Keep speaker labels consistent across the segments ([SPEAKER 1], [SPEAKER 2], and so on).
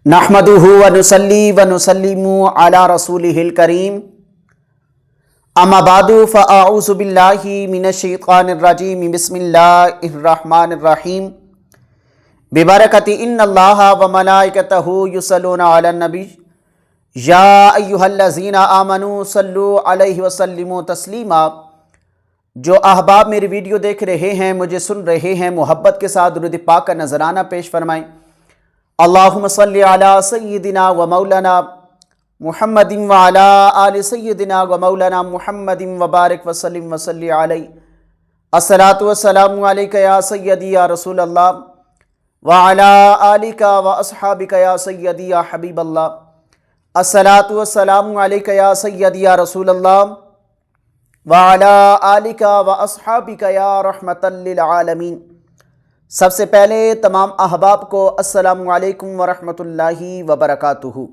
[SPEAKER 1] नहमदुहु व नुसल्ली व नुसल्लिमु अला रसूलिहिल करीम अम्मा बादु फ़अऊज़ु बिल्लाहि मिनश शैतानिर रजीम बिस्मिल्लाहिर रहमानिर रहीम बिबरकति इन्नल्लाहा व मलाइकतहु युसल्लूना अलन नबी या अय्युहल्लज़ीना आमनू सल्लु अलैहि व सल्लिमु तस्लीमा। जो अहबाब मेरी वीडियो देख रहे हैं, मुझे सुन रहे हैं, मोहब्बत के साथ दुरूद पाक का नजराना पेश फरमाएं। अल्लाहुम्मा सल्लि अला सय्यिदिना व मौलाना मुहम्मदिन व अला आलि सय्यिदिना व मौलाना मुहम्मदिन व बारिक व सल्लिम व सल्लि अलैहि। अस्सलातु वस्सलामु अलैका या सय्यदी या रसूल अल्लाह व अला आलिका व अस्हाबिका या सय्यदी या हबीब अल्लाह। अस्सलातु वस्सलामु अलैका या सय्यदी या रसूल अल्लाह व अला आलिका व अस्हाबिका या रहमतल लिल आलमीन। सबसे पहले तमाम अहबाब को अस्सलामु अलैकुम व रहमतुल्लाहि व बरकातुहू।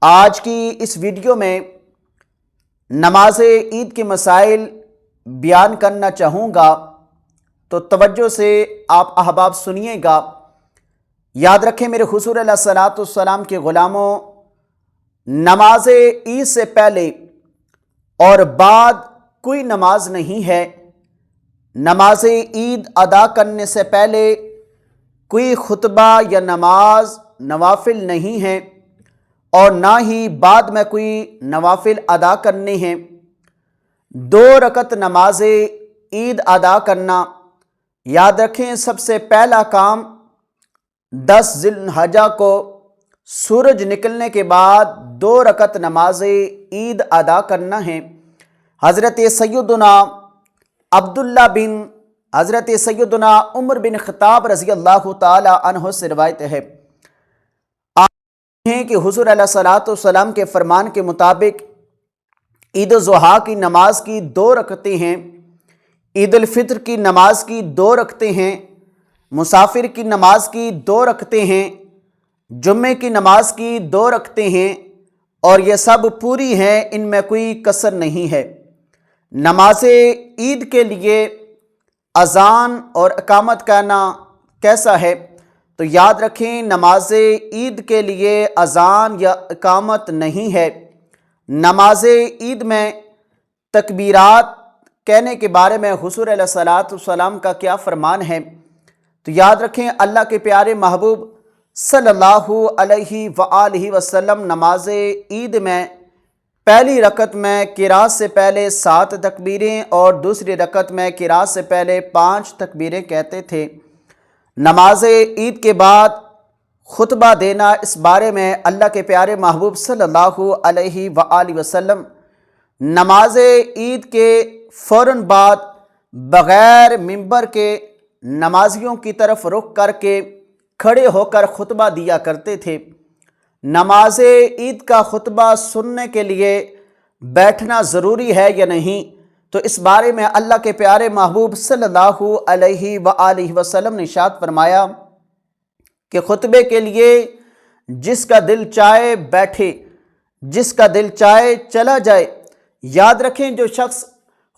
[SPEAKER 1] आज की इस वीडियो में नमाज ईद के मसाइल बयान करना चाहूँगा, तो तवज्जो से आप अहबाब सुनिएगा। याद रखें मेरे हुज़ूर अलैहिस्सलातु वस्सलाम के ग़ुलामों, नमाज ईद से पहले और बाद कोई नमाज नहीं है। नमाज ईद अदा करने से पहले कोई खुतबा या नमाज नवाफिल नहीं है और ना ही बाद में कोई नवाफिल अदा करने हैं। 2 रकत नमाज ईद अदा करना। याद रखें, सबसे पहला काम 10 ज़िलहज्जा को सूरज निकलने के बाद 2 रकत नमाज ईद अदा करना है। हज़रत सैयदना अब्दुल्ला बिन हज़रत सैयदना उमर बिन ख़त्ताब रज़ी अल्लाह ताला अन्हु से रवायत है कि हुज़ूर अलैहिस्सलातु वस्सलाम के फरमान के मुताबिक ईद ज़ुहा की नमाज की 2 रकतें हैं, ईद उल फित्र की नमाज की 2 रकतें हैं, मुसाफिर की नमाज की 2 रकतें हैं, जुम्मे की नमाज की 2 रकतें हैं और ये सब पूरी हैं, इनमें कोई कसर नहीं है। नमाज ईद के लिए अज़ान और इकामत करना कैसा है, तो याद रखें नमाज ईद के लिए अज़ान या इकामत नहीं है। नमाज ईद में तकबीरात कहने के बारे में हुज़ूर अलैहिस्सलातु वस्सलाम का क्या फरमान है, तो याद रखें अल्लाह के प्यारे महबूब सल्लल्लाहु अलैहि व आलिहि वसल्लम नमाज ईद में पहली रकत में किरात से पहले 7 तकबीरें और दूसरी रकत में किरात से पहले 5 तकबीरें कहते थे। नमाज ईद के बाद खुतबा देना, इस बारे में अल्लाह के प्यारे महबूब सल्लल्लाहु अलैहि व आलिहि वसल्लम नमाज ईद के फ़ौरन बाद बग़ैर मिंबर के नमाजियों की तरफ रुख करके खड़े होकर खुतबा दिया करते थे। नमाज ईद का खुतबा सुनने के लिए बैठना ज़रूरी है या नहीं, तो इस बारे में अल्लाह के प्यारे महबूब सल्लल्लाहु अलैहि व आलिहि वसल्लम ने इरशाद फरमाया कि खुतबे के लिए जिसका दिल चाहे बैठे, जिसका दिल चाहे चला जाए। याद रखें, जो शख्स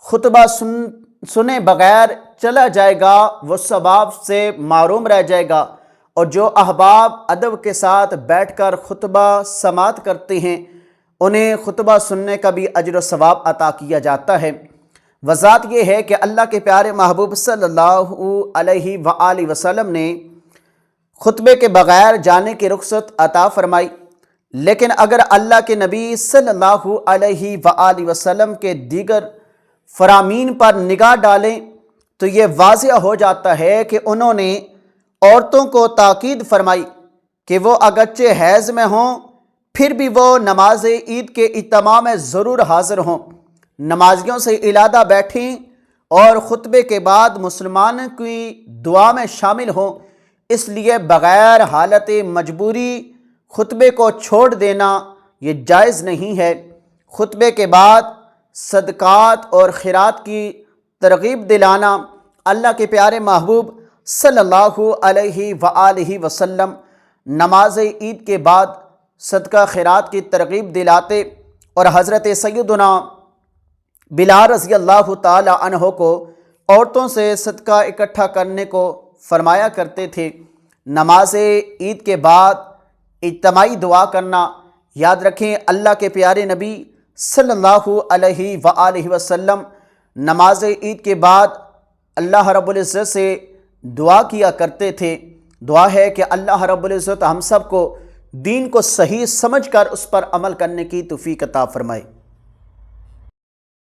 [SPEAKER 1] खुतबा सुने बग़ैर चला जाएगा वो सवाब से महरूम रह जाएगा, और जो अहबाब अदब के साथ बैठकर खुतबा समात करते हैं उन्हें खुतबा सुनने का भी अजर व सवाब अता किया जाता है। वज़ात ये है कि अल्लाह के प्यारे महबूब सल्लल्लाहु अलैहि व आलिहि वसल्लम ने खुतबे के बग़ैर जाने की रुख्सत अता फरमाई, लेकिन अगर अल्लाह के नबी सल्लल्लाहु अलैहि व आलिहि वसल्लम के दीगर फ़रामीन पर निगाह डालें तो ये वाज़िह हो जाता है कि उन्होंने औरतों को ताकीद फरमाई कि वो अगरचे हैज़ में हों फिर भी वो नमाज ईद के इत्माम में ज़रूर हाज़िर हों, नमाजियों से इलादा बैठें और ख़ुतबे के बाद मुसलमान की दुआ में शामिल हों। इसलिए बग़ैर हालत मजबूरी ख़ुतबे को छोड़ देना ये जायज़ नहीं है। ख़ुतबे के बाद सदक़ात और खैरात की तरग़ीब दिलाना, अल्लाह के प्यारे महबूब सल्लल्लाहु अलैहि व आलिहि वसल्लम नमाज ईद के बाद सदका खैरात की तरग़ीब दिलाते और हज़रत सैयदना बिलाल रज़ी अल्लाह ताला अन्हो को औरतों से सदका इकट्ठा करने को फरमाया करते थे। नमाज ईद के बाद اجتماعی دعا کرنا۔ یاد رکھیں اللہ کے پیارے نبی صلی اللہ علیہ وآلہ وسلم نماز عید کے بعد اللہ رب العزت سے دعا کیا کرتے تھے۔ دعا ہے کہ اللہ رب العزت ہم سب کو دین کو صحیح سمجھ کر اس پر عمل کرنے کی توفیق عطا فرمائے۔